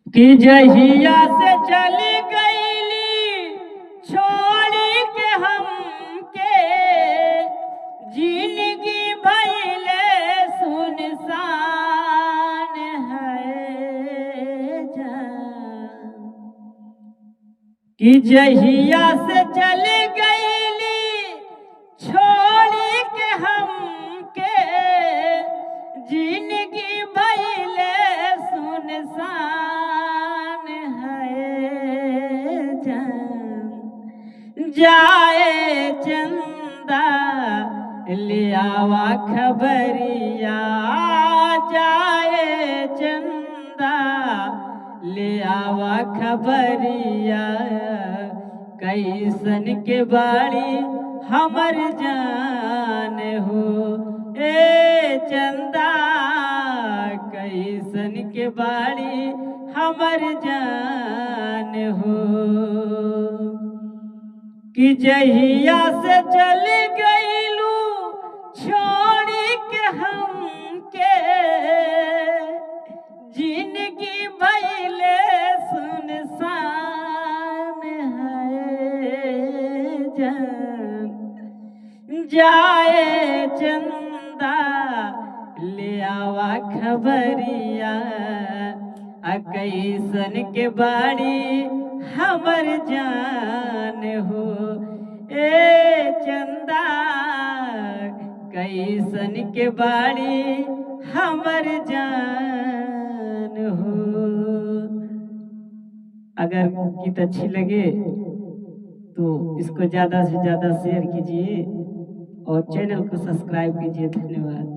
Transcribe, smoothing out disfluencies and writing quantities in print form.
कि जहिया से चली गईली छोड़ी के हमके जिंदगी भइले सुनसान है जान। कि जहिया से चली गईली छोड़ी के हमके जिंदगी भइले सुनसान है जान। जाए चंदा ले आवा खबरिया, जाए चंदा ले आवा खबरिया, कैसन के बाड़ी हमर जान हो। ए चंदा कैसन के बाड़ी हमर जान हो। कि जहिया से चल गईलू छोड़ी के हमके जिंदगी भइले सुनसान है जान। जाए चंदा ले आवा खबरिया, कैसन के बाड़ी हमर जान हो। ए चंदा कैसन के बाड़ी हमर जान हो। अगर गीत अच्छी लगे तो इसको ज़्यादा से ज़्यादा शेयर कीजिए और चैनल को सब्सक्राइब कीजिए। धन्यवाद।